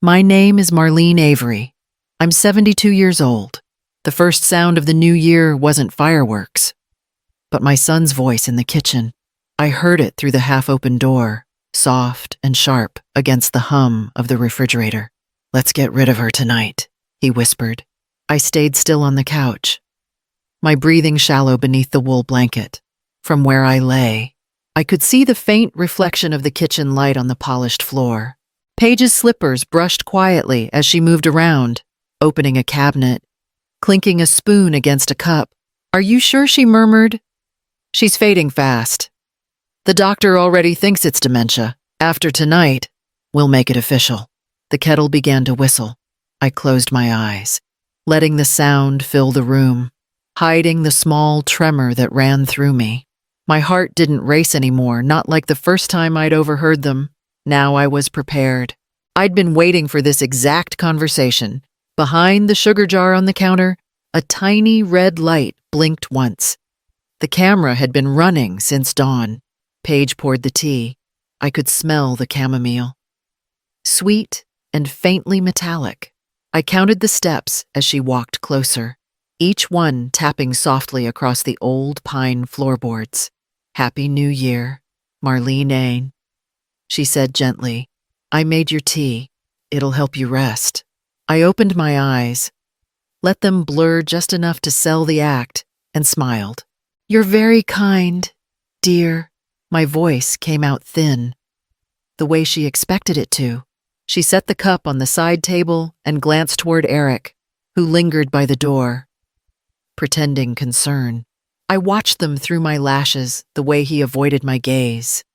My name is Marlene Avery. I'm 72 years old. The first sound of the new year wasn't fireworks, but my son's voice in the kitchen. I heard it through the half-open door, soft and sharp against the hum of the refrigerator. "Let's get rid of her tonight," he whispered. I stayed still on the couch, my breathing shallow beneath the wool blanket. From where I lay, I could see the faint reflection of the kitchen light on the polished floor. Paige's slippers brushed quietly as she moved around, opening a cabinet, clinking a spoon against a cup. "Are you sure?" she murmured. "She's fading fast. The doctor already thinks it's dementia. After tonight, we'll make it official." The kettle began to whistle. I closed my eyes, letting the sound fill the room, hiding the small tremor that ran through me. My heart didn't race anymore, not like the first time I'd overheard them. Now I was prepared. I'd been waiting for this exact conversation. Behind the sugar jar on the counter, a tiny red light blinked once. The camera had been running since dawn. Paige poured the tea. I could smell the chamomile. Sweet and faintly metallic. I counted the steps as she walked closer, each one tapping softly across the old pine floorboards. "Happy New Year, Marlene," she said gently. "I made your tea. It'll help you rest." I opened my eyes, let them blur just enough to sell the act, and smiled. "You're very kind, dear." My voice came out thin, the way she expected it to. She set the cup on the side table and glanced toward Eric, who lingered by the door, pretending concern. I watched them through my lashes, the way he avoided my gaze,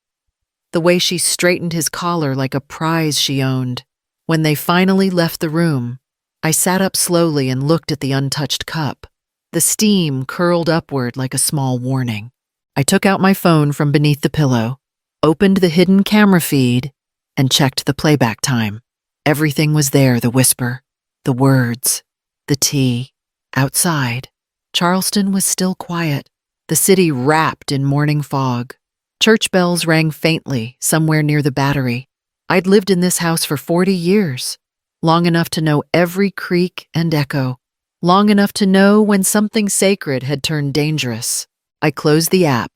the way she straightened his collar like a prize she owned. When they finally left the room, I sat up slowly and looked at the untouched cup. The steam curled upward like a small warning. I took out my phone from beneath the pillow, opened the hidden camera feed, and checked the playback time. Everything was there, the whisper, the words, the tea. Outside, Charleston was still quiet, the city wrapped in morning fog. Church bells rang faintly somewhere near the Battery. I'd lived in this house for 40 years, long enough to know every creak and echo, long enough to know when something sacred had turned dangerous. I closed the app,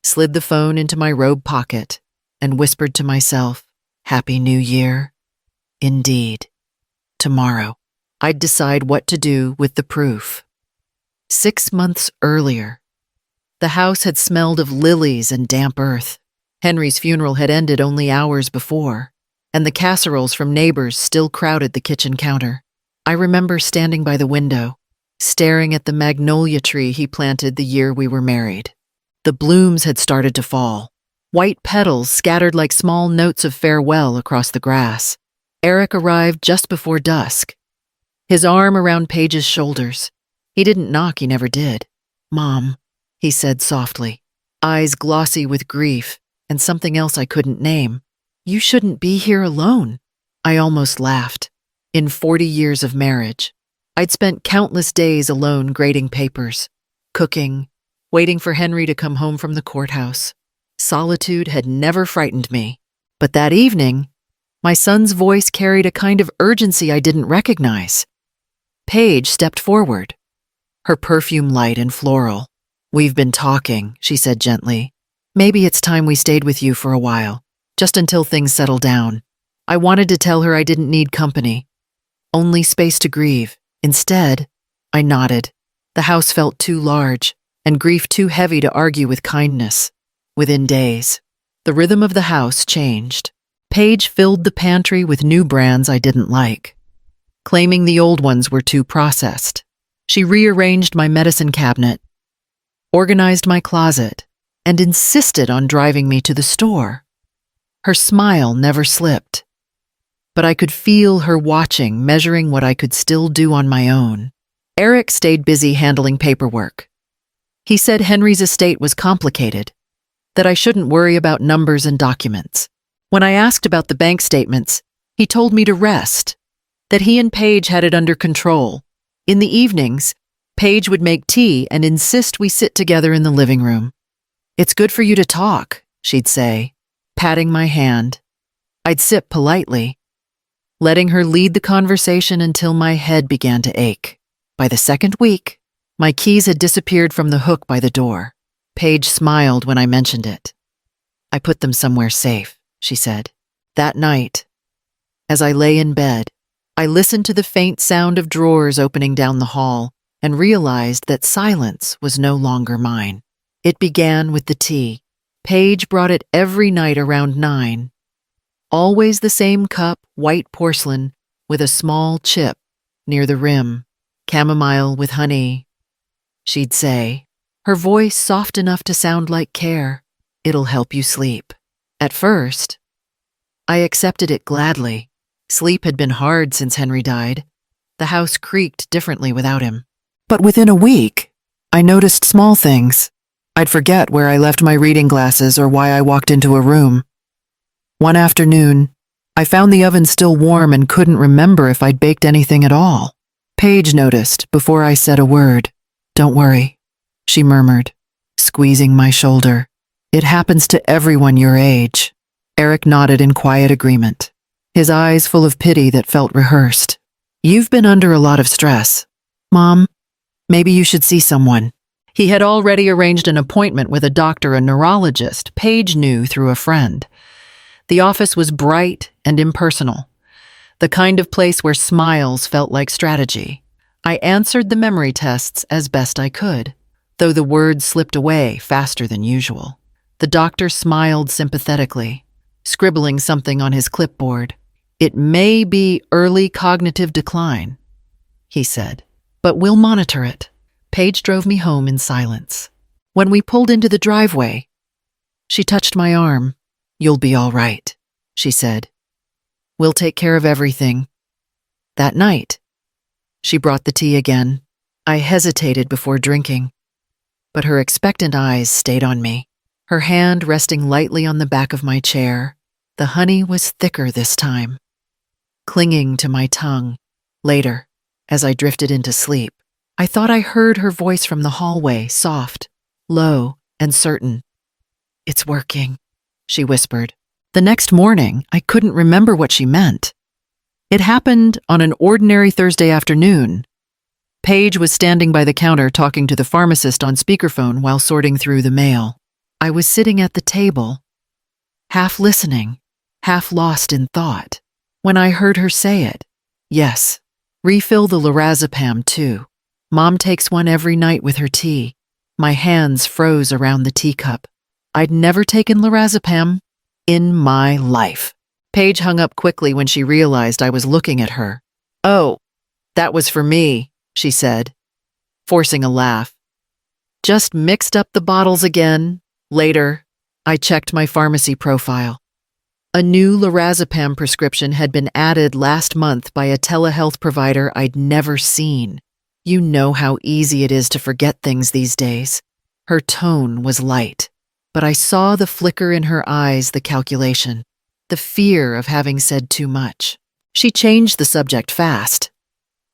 slid the phone into my robe pocket, and whispered to myself, "Happy New Year." Indeed. Tomorrow, I'd decide what to do with the proof. 6 months earlier, the house had smelled of lilies and damp earth. Henry's funeral had ended only hours before, and the casseroles from neighbors still crowded the kitchen counter. I remember standing by the window, staring at the magnolia tree he planted the year we were married. The blooms had started to fall, white petals scattered like small notes of farewell across the grass. Eric arrived just before dusk, his arm around Paige's shoulders. He didn't knock, he never did. "Mom," he said softly, eyes glossy with grief and something else I couldn't name. "You shouldn't be here alone." I almost laughed. In 40 years of marriage, I'd spent countless days alone grading papers, cooking, waiting for Henry to come home from the courthouse. Solitude had never frightened me. But that evening, my son's voice carried a kind of urgency I didn't recognize. Paige stepped forward, her perfume light and floral. "We've been talking," she said gently. "Maybe it's time we stayed with you for a while, just until things settle down." I wanted to tell her I didn't need company, only space to grieve. Instead, I nodded. The house felt too large, and grief too heavy to argue with kindness. Within days, the rhythm of the house changed. Paige filled the pantry with new brands I didn't like, claiming the old ones were too processed. She rearranged my medicine cabinet, organized my closet, and insisted on driving me to the store. Her smile never slipped, but I could feel her watching, measuring what I could still do on my own. Eric stayed busy handling paperwork. He said Henry's estate was complicated, that I shouldn't worry about numbers and documents. When I asked about the bank statements, he told me to rest, that he and Paige had it under control. In the evenings, Paige would make tea and insist we sit together in the living room. "It's good for you to talk," she'd say, patting my hand. I'd sip politely. letting her lead the conversation until my head began to ache. By the second week, my keys had disappeared from the hook by the door. Paige smiled when I mentioned it. "I put them somewhere safe," she said. That night, as I lay in bed, I listened to the faint sound of drawers opening down the hall and realized that silence was no longer mine. It began with the tea. Paige brought it every night around 9. Always the same cup, white porcelain, with a small chip near the rim. "Chamomile with honey," she'd say, her voice soft enough to sound like care. "It'll help you sleep." At first, I accepted it gladly. Sleep had been hard since Henry died. The house creaked differently without him. But within a week, I noticed small things. I'd forget where I left my reading glasses or why I walked into a room. One afternoon, I found the oven still warm and couldn't remember if I'd baked anything at all. Paige noticed before I said a word. "Don't worry," she murmured, squeezing my shoulder. "It happens to everyone your age." Eric nodded in quiet agreement, his eyes full of pity that felt rehearsed. "You've been under a lot of stress. Mom, maybe you should see someone." He had already arranged an appointment with a doctor, a neurologist Paige knew through a friend. The office was bright and impersonal, the kind of place where smiles felt like strategy. I answered the memory tests as best I could, though the words slipped away faster than usual. The doctor smiled sympathetically, scribbling something on his clipboard. "It may be early cognitive decline," he said, "but we'll monitor it." Paige drove me home in silence. When we pulled into the driveway, she touched my arm. "You'll be all right," she said. "We'll take care of everything." That night, she brought the tea again. I hesitated before drinking, but her expectant eyes stayed on me, her hand resting lightly on the back of my chair. The honey was thicker this time, clinging to my tongue. Later, as I drifted into sleep, I thought I heard her voice from the hallway, soft, low, and certain. "It's working," she whispered. The next morning, I couldn't remember what she meant. It happened on an ordinary Thursday afternoon. Paige was standing by the counter talking to the pharmacist on speakerphone while sorting through the mail. I was sitting at the table, half listening, half lost in thought, when I heard her say it. "Yes, refill the lorazepam too. Mom takes one every night with her tea." My hands froze around the teacup. I'd never taken lorazepam in my life. Paige hung up quickly when she realized I was looking at her. "Oh, that was for me," she said, forcing a laugh. "Just mixed up the bottles again." Later, I checked my pharmacy profile. A new lorazepam prescription had been added last month by a telehealth provider I'd never seen. You know how easy it is to forget things these days. Her tone was light, but I saw the flicker in her eyes, the calculation, the fear of having said too much. She changed the subject fast,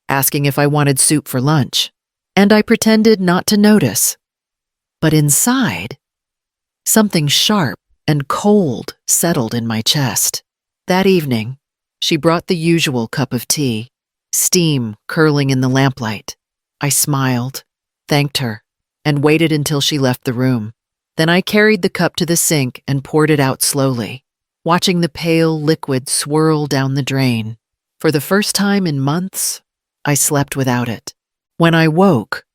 asking if I wanted soup for lunch, and I pretended not to notice. But inside, something sharp and cold settled in my chest. That evening, she brought the usual cup of tea, steam curling in the lamplight. I smiled, thanked her, and waited until she left the room. Then I carried the cup to the sink and poured it out slowly, watching the pale liquid swirl down the drain. For the first time in months, I slept without it. When I woke,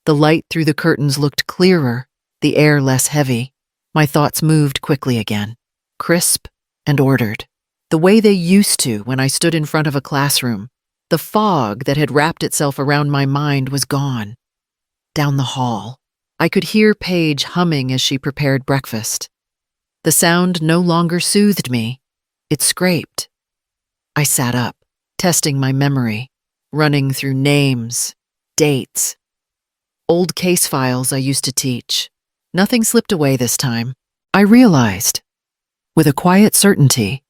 the light through the curtains looked clearer, the air less heavy. My thoughts moved quickly again, crisp and ordered, the way they used to when I stood in front of a classroom. The fog that had wrapped itself around my mind was gone. Down the hall, I could hear Paige humming as she prepared breakfast. The sound no longer soothed me. It scraped. I sat up, testing my memory, running through names, dates, old case files I used to teach. Nothing slipped away this time. I realized, with a quiet certainty,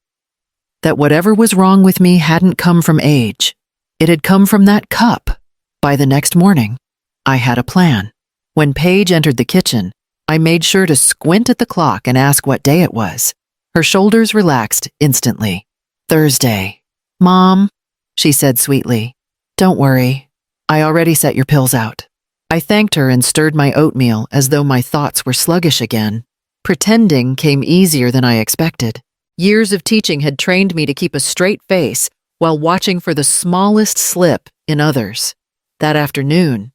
that whatever was wrong with me hadn't come from age. It had come from that cup. By the next morning, I had a plan. When Paige entered the kitchen, I made sure to squint at the clock and ask what day it was. Her shoulders relaxed instantly. "Thursday." "Mom," she said sweetly, "don't worry. I already set your pills out." I thanked her and stirred my oatmeal as though my thoughts were sluggish again. Pretending came easier than I expected. Years of teaching had trained me to keep a straight face while watching for the smallest slip in others. That afternoon,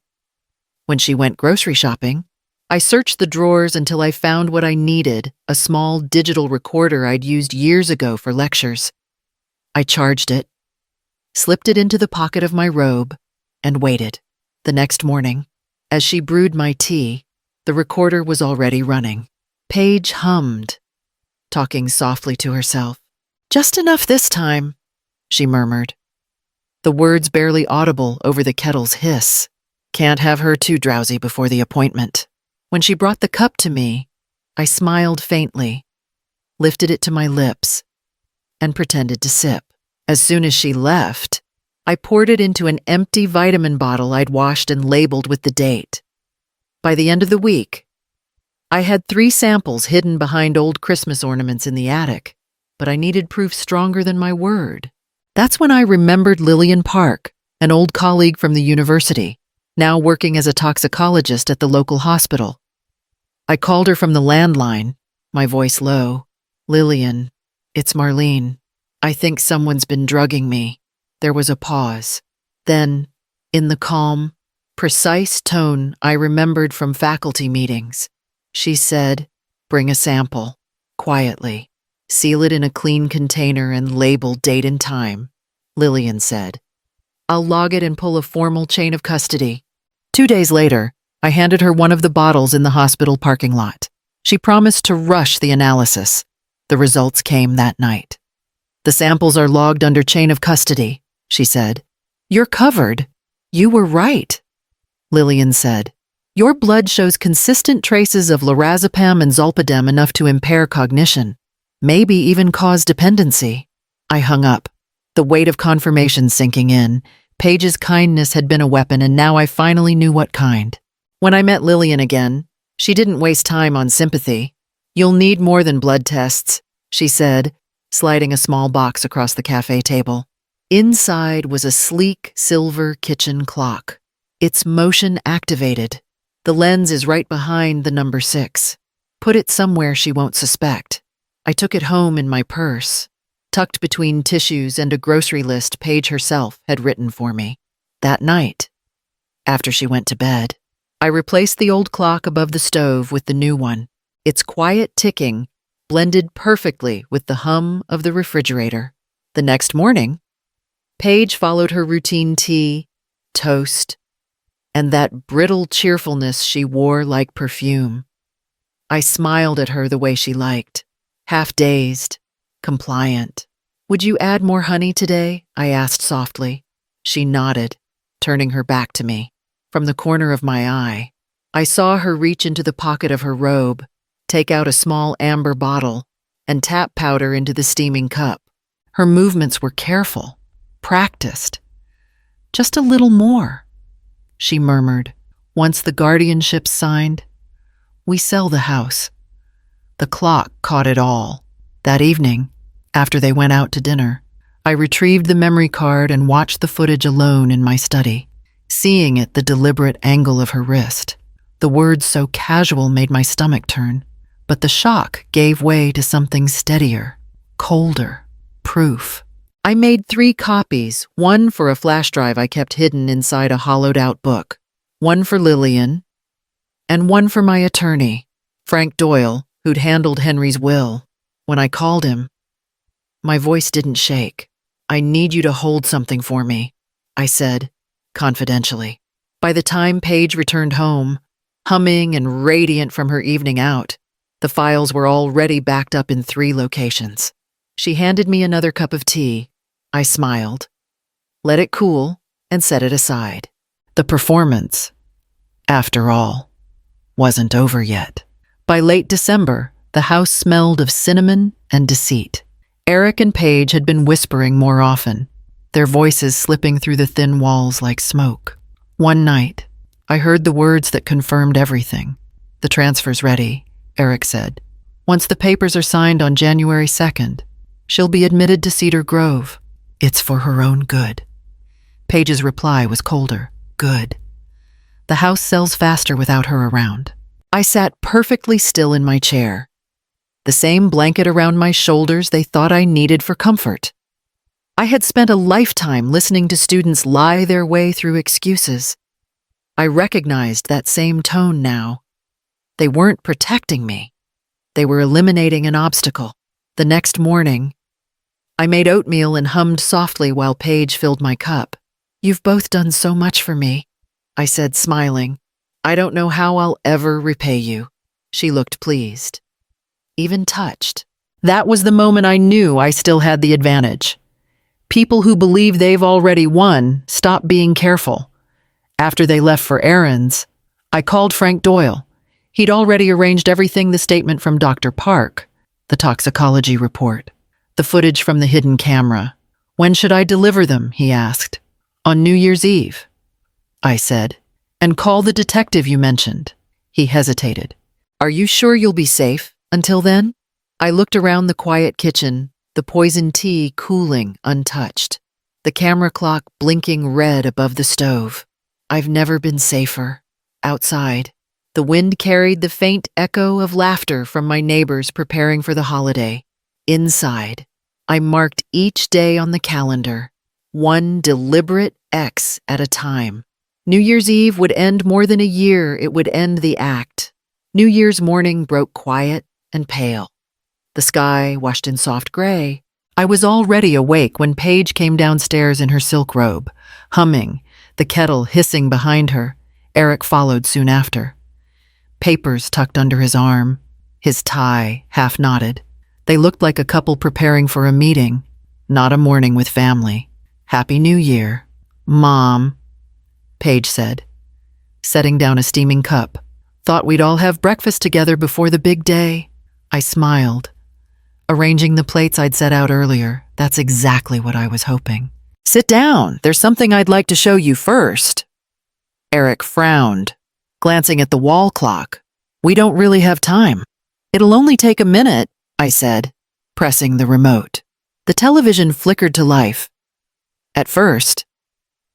when she went grocery shopping, I searched the drawers until I found what I needed, a small digital recorder I'd used years ago for lectures. I charged it, slipped it into the pocket of my robe, and waited. The next morning, as she brewed my tea, the recorder was already running. Paige hummed, talking softly to herself. "Just enough this time," she murmured, the words barely audible over the kettle's hiss. Can't have her too drowsy before the appointment. When she brought the cup to me, I smiled faintly, lifted it to my lips, and pretended to sip. As soon as she left, I poured it into an empty vitamin bottle I'd washed and labeled with the date. By the end of the week, I had 3 samples hidden behind old Christmas ornaments in the attic, but I needed proof stronger than my word. That's when I remembered Lillian Park, an old colleague from the university, now working as a toxicologist at the local hospital. I called her from the landline, my voice low. "Lillian, it's Marlene. I think someone's been drugging me." There was a pause. Then, in the calm, precise tone I remembered from faculty meetings, she said, "Bring a sample, quietly. Seal it in a clean container and label date and time." Lillian said, "I'll log it and pull a formal chain of custody." 2 days later, I handed her one of the bottles in the hospital parking lot. She promised to rush the analysis. The results came that night. "The samples are logged under chain of custody," she said. "You're covered. You were right." Lillian said, "Your blood shows consistent traces of lorazepam and zolpidem enough to impair cognition, maybe even cause dependency." I hung up, the weight of confirmation sinking in. Paige's kindness had been a weapon, and now I finally knew what kind. When I met Lillian again, she didn't waste time on sympathy. "You'll need more than blood tests," she said, sliding a small box across the cafe table. Inside was a sleek silver kitchen clock. It's motion activated. The lens is right behind the number 6. Put it somewhere she won't suspect. I took it home in my purse, tucked between tissues and a grocery list Paige herself had written for me. That night, after she went to bed, I replaced the old clock above the stove with the new one. Its quiet ticking blended perfectly with the hum of the refrigerator. The next morning, Paige followed her routine: tea, toast, and that brittle cheerfulness she wore like perfume. I smiled at her the way she liked, half-dazed, compliant. "Would you add more honey today?" I asked softly. She nodded, turning her back to me. From the corner of my eye, I saw her reach into the pocket of her robe, take out a small amber bottle, and tap powder into the steaming cup. Her movements were careful, practiced. "Just a little more," she murmured. "Once the guardianship's signed, we sell the house." The clock caught it all. That evening, after they went out to dinner, I retrieved the memory card and watched the footage alone in my study, seeing it the deliberate angle of her wrist. The words so casual made my stomach turn, but the shock gave way to something steadier, colder, proof. I made 3 copies, one for a flash drive I kept hidden inside a hollowed-out book, one for Lillian, and one for my attorney, Frank Doyle, who'd handled Henry's will. When I called him, my voice didn't shake. "I need you to hold something for me," I said, confidentially. By the time Paige returned home, humming and radiant from her evening out, the files were already backed up in 3 locations. She handed me another cup of tea. I smiled, let it cool, and set it aside. The performance, after all, wasn't over yet. By late December, the house smelled of cinnamon and deceit. Eric and Paige had been whispering more often, their voices slipping through the thin walls like smoke. One night, I heard the words that confirmed everything. "The transfer's ready," Eric said. "Once the papers are signed on January 2nd, she'll be admitted to Cedar Grove." It's for her own good. Paige's reply was colder. Good. The house sells faster without her around. I sat perfectly still in my chair. The same blanket around my shoulders they thought I needed for comfort. I had spent a lifetime listening to students lie their way through excuses. I recognized that same tone now. They weren't protecting me. They were eliminating an obstacle. The next morning, I made oatmeal and hummed softly while Paige filled my cup. "You've both done so much for me," I said, smiling. "I don't know how I'll ever repay you." She looked pleased, even touched. That was the moment I knew I still had the advantage. People who believe they've already won stop being careful. After they left for errands, I called Frank Doyle. He'd already arranged everything: the statement from Dr. Park, the toxicology report, the footage from the hidden camera. "When should I deliver them?" he asked. "On New Year's Eve," I said. "And call the detective you mentioned." He hesitated. "Are you sure you'll be safe until then?" I looked around the quiet kitchen, the poison tea cooling untouched, the camera clock blinking red above the stove. I've never been safer. Outside, the wind carried the faint echo of laughter from my neighbors preparing for the holiday. Inside, I marked each day on the calendar, one deliberate X at a time. New Year's Eve would end more than a year. It would end the act. New Year's morning broke quiet and pale. The sky washed in soft gray. I was already awake when Paige came downstairs in her silk robe, humming, the kettle hissing behind her. Eric followed soon after. Papers tucked under his arm, his tie half knotted. They looked like a couple preparing for a meeting, not a morning with family. "Happy New Year, Mom," Paige said, setting down a steaming cup. "Thought we'd all have breakfast together before the big day." I smiled, arranging the plates I'd set out earlier. That's exactly what I was hoping. "Sit down. There's something I'd like to show you first." Eric frowned, glancing at the wall clock. "We don't really have time." "It'll only take a minute," I said, pressing the remote. The television flickered to life. At first,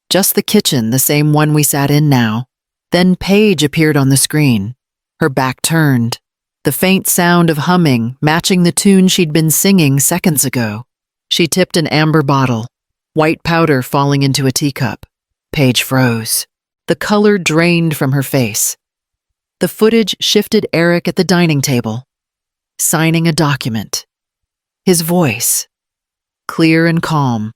just the kitchen, the same one we sat in now. Then Paige appeared on the screen, her back turned, the faint sound of humming matching the tune she'd been singing seconds ago. She tipped an amber bottle, white powder falling into a teacup. Paige froze. The color drained from her face. The footage shifted Eric at the dining table, signing a document. His voice, clear and calm.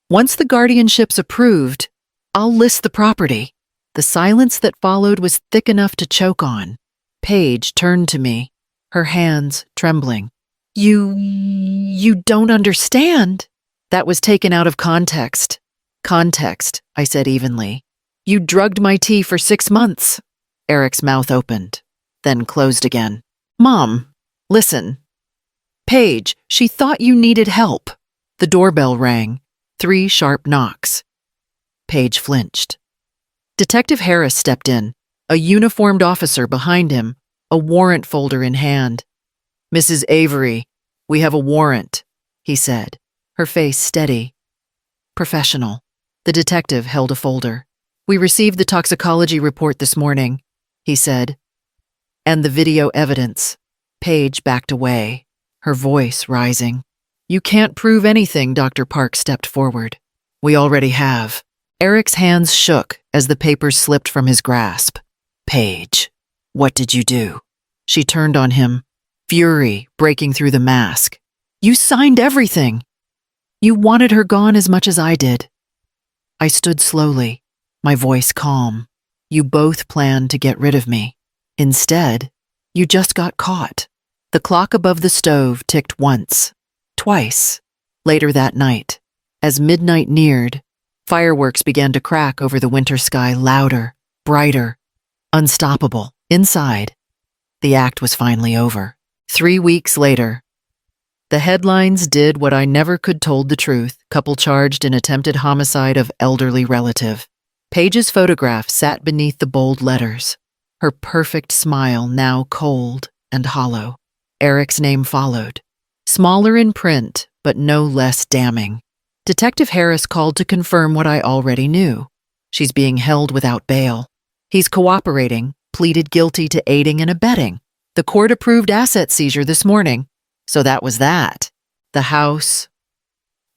"Once the guardianship's approved, I'll list the property." The silence that followed was thick enough to choke on. Paige turned to me, her hands trembling. You don't understand." That was taken out of context. "Context," I said evenly. "You drugged my tea for 6 months." Eric's mouth opened, then closed again. "Mom, listen. Paige, she thought you needed help." The doorbell rang, 3 sharp knocks. Paige flinched. Detective Harris stepped in, a uniformed officer behind him, a warrant folder in hand. "Mrs. Avery, we have a warrant," he said, her face steady, professional. The detective held a folder. "We received the toxicology report this morning," he said, "and the video evidence." Paige backed away, her voice rising. "You can't prove anything," Dr. Park stepped forward. "We already have." Eric's hands shook as the papers slipped from his grasp. "Paige, what did you do?" She turned on him, fury breaking through the mask. "You signed everything. You wanted her gone as much as I did." I stood slowly, my voice calm. "You both planned to get rid of me. Instead, you just got caught." The clock above the stove ticked once, twice. Later that night, as midnight neared, fireworks began to crack over the winter sky, louder, brighter, unstoppable. Inside, the act was finally over. 3 weeks later, the headlines did what I never could: told the truth. Couple charged in attempted homicide of elderly relative. Paige's photograph sat beneath the bold letters, her perfect smile now cold and hollow. Eric's name followed, smaller in print, but no less damning. Detective Harris called to confirm what I already knew. She's being held without bail. He's cooperating, pleaded guilty to aiding and abetting. The court approved asset seizure this morning. So that was that. The house,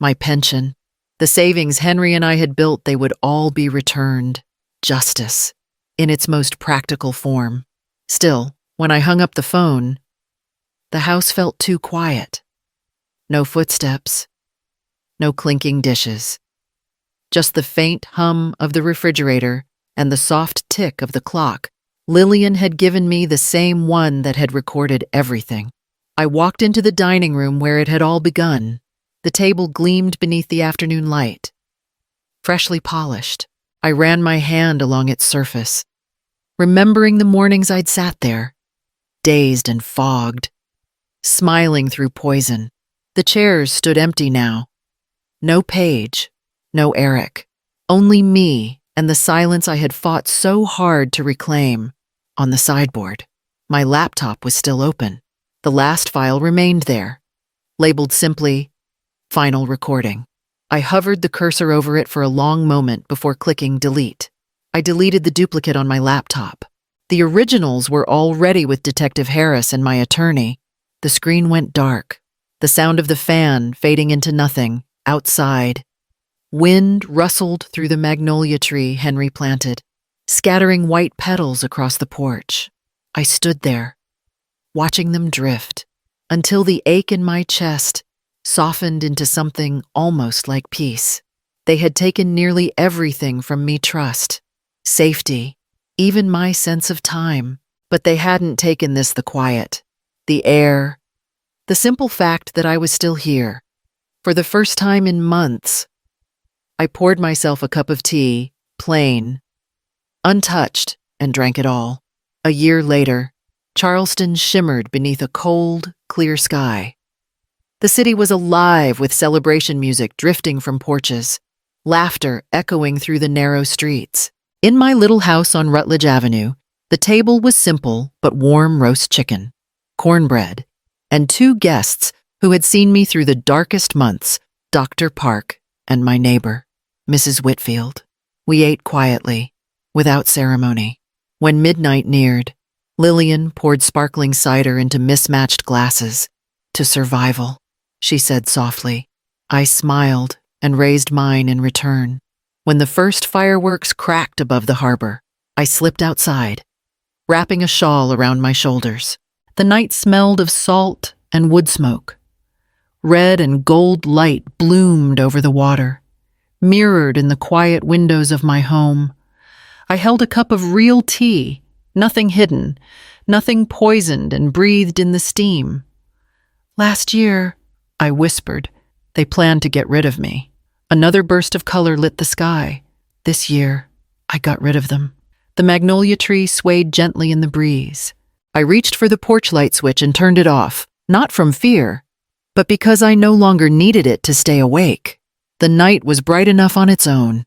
my pension, the savings Henry and I had built, they would all be returned. Justice, in its most practical form. Still, when I hung up the phone, the house felt too quiet. No footsteps, no clinking dishes. Just the faint hum of the refrigerator and the soft tick of the clock. Lillian had given me the same one that had recorded everything. I walked into the dining room where it had all begun. The table gleamed beneath the afternoon light. Freshly polished, I ran my hand along its surface, remembering the mornings I'd sat there, dazed and fogged, smiling through poison. The chairs stood empty now. No Paige, no Eric, only me and the silence I had fought so hard to reclaim. On the sideboard, my laptop was still open. The last file remained there, labeled simply, Final Recording. I hovered the cursor over it for a long moment before clicking Delete. I deleted the duplicate on my laptop. The originals were already with Detective Harris and my attorney. The screen went dark, the sound of the fan fading into nothing, outside. Wind rustled through the magnolia tree Henry planted, scattering white petals across the porch. I stood there, watching them drift, until the ache in my chest softened into something almost like peace. They had taken nearly everything from me: trust, safety, even my sense of time. But they hadn't taken this: the quiet, the air, the simple fact that I was still here. For the first time in months, I poured myself a cup of tea, plain, untouched, and drank it all. A year later, Charleston shimmered beneath a cold, clear sky. The city was alive with celebration music drifting from porches, laughter echoing through the narrow streets. In my little house on Rutledge Avenue, the table was simple but warm roast chicken, cornbread, and two guests who had seen me through the darkest months, Dr. Park and my neighbor, Mrs. Whitfield. We ate quietly, without ceremony. When midnight neared, Lillian poured sparkling cider into mismatched glasses. To survival, she said softly. I smiled and raised mine in return. When the first fireworks cracked above the harbor, I slipped outside, wrapping a shawl around my shoulders. The night smelled of salt and wood smoke. Red and gold light bloomed over the water, mirrored in the quiet windows of my home. I held a cup of real tea, nothing hidden, nothing poisoned, and breathed in the steam. Last year, I whispered, they planned to get rid of me. Another burst of color lit the sky. This year, I got rid of them. The magnolia tree swayed gently in the breeze. I reached for the porch light switch and turned it off, not from fear, but because I no longer needed it to stay awake. The night was bright enough on its own.